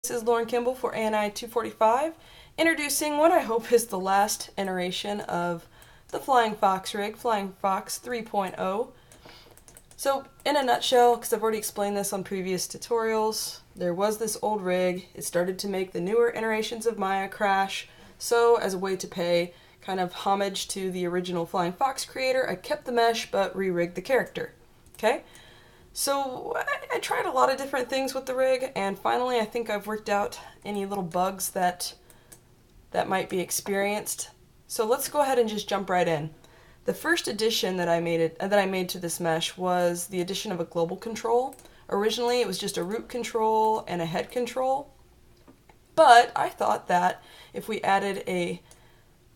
This is Lauren Kimball for ANI 245, introducing what I hope is the last iteration of the Flying Fox rig, Flying Fox 3.0. So, in a nutshell, because I've already explained this on previous tutorials, there was this old rig. It started to make the newer iterations of Maya crash, so as a way to pay kind of homage to the original Flying Fox creator, I kept the mesh but re-rigged the character. Okay? So I tried a lot of different things with the rig, and finally I think I've worked out any little bugs that might be experienced. So let's go ahead and just jump right in. The first addition that I made to this mesh was the addition of a global control. Originally it was just a root control and a head control, but I thought that if we added a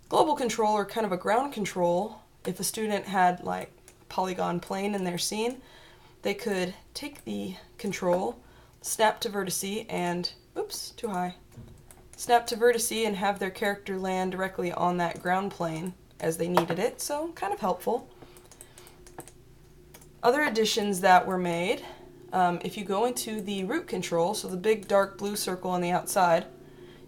global control or kind of a ground control, if a student had like a polygon plane in their scene, they could take the control, snap to vertice, and, oops, too high, snap to vertice and have their character land directly on that ground plane as they needed it, so kind of helpful. Other additions that were made, if you go into the root control, so the big dark blue circle on the outside,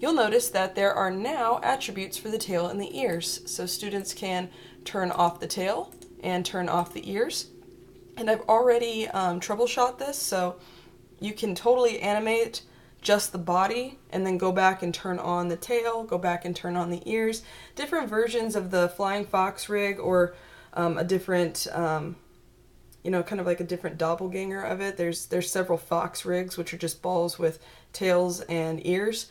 you'll notice that there are now attributes for the tail and the ears, so students can turn off the tail and turn off the ears. And I've already troubleshot this, so you can totally animate just the body and then go back and turn on the tail, go back and turn on the ears. Different versions of the Flying Fox rig, or a different, kind of like a different doppelganger of it. There's several Fox rigs, which are just balls with tails and ears.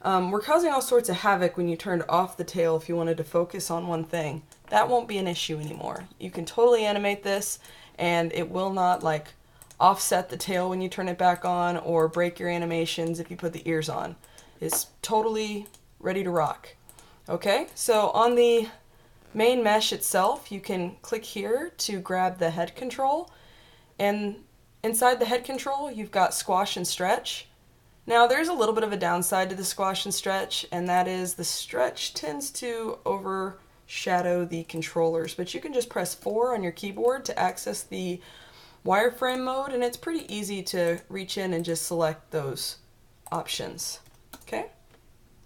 We're causing all sorts of havoc when you turned off the tail if you wanted to focus on one thing. That won't be an issue anymore. You can totally animate this, and it will not like offset the tail when you turn it back on or break your animations if you put the ears on. It's totally ready to rock. Okay, so on the main mesh itself, you can click here to grab the head control, and inside the head control you've got squash and stretch. Now there's a little bit of a downside to the squash and stretch, and that is the stretch tends to overshadow the controllers, but you can just press 4 on your keyboard to access the wireframe mode, and it's pretty easy to reach in and just select those options. Okay,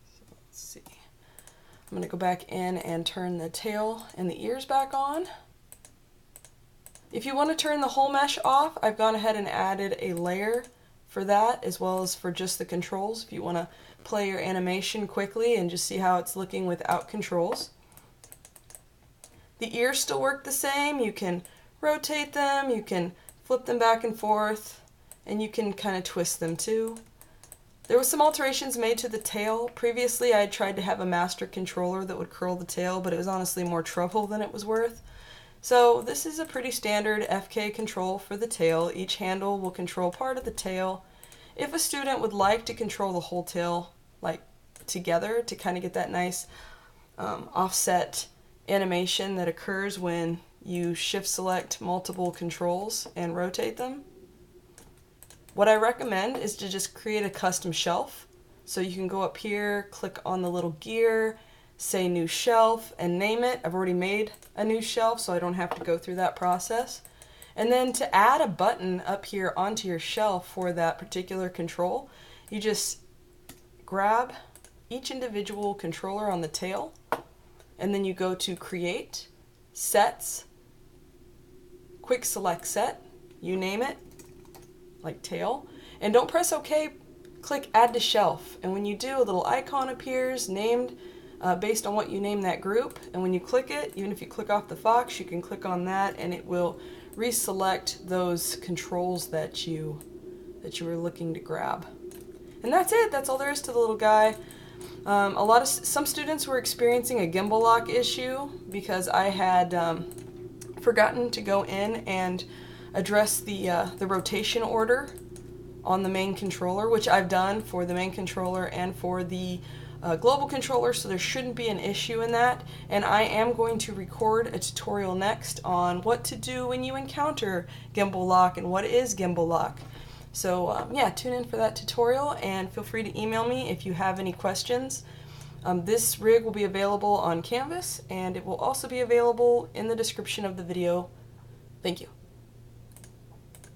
so let's see. I'm going to go back in and turn the tail and the ears back on. If you want to turn the whole mesh off, I've gone ahead and added a layer for that, as well as for just the controls if you want to play your animation quickly and just see how it's looking without controls. The ears still work the same. You can rotate them, you can flip them back and forth, and you can kind of twist them too. There was some alterations made to the tail. Previously I had tried to have a master controller that would curl the tail, but it was honestly more trouble than it was worth. So this is a pretty standard FK control for the tail. Each handle will control part of the tail. If a student would like to control the whole tail like together to kind of get that nice offset animation that occurs when you shift select multiple controls and rotate them, what I recommend is to just create a custom shelf. So you can go up here, click on the little gear, say new shelf, and name it. I've already made a new shelf, so I don't have to go through that process. And then to add a button up here onto your shelf for that particular control, you just grab each individual controller on the tail, and then you go to Create, Sets, Quick Select Set, you name it, like tail, and don't press OK, click Add to Shelf, and when you do, a little icon appears named based on what you name that group, and when you click it, even if you click off the fox, you can click on that and it will reselect those controls that you were looking to grab. And that's it. That's all there is to the little guy. Some students were experiencing a gimbal lock issue because I had forgotten to go in and address the rotation order on the main controller, which I've done for the main controller and for the global controller, so there shouldn't be an issue in that. And I am going to record a tutorial next on what to do when you encounter gimbal lock and what is gimbal lock. So yeah, tune in for that tutorial and feel free to email me if you have any questions. This rig will be available on Canvas, and it will also be available in the description of the video. Thank you.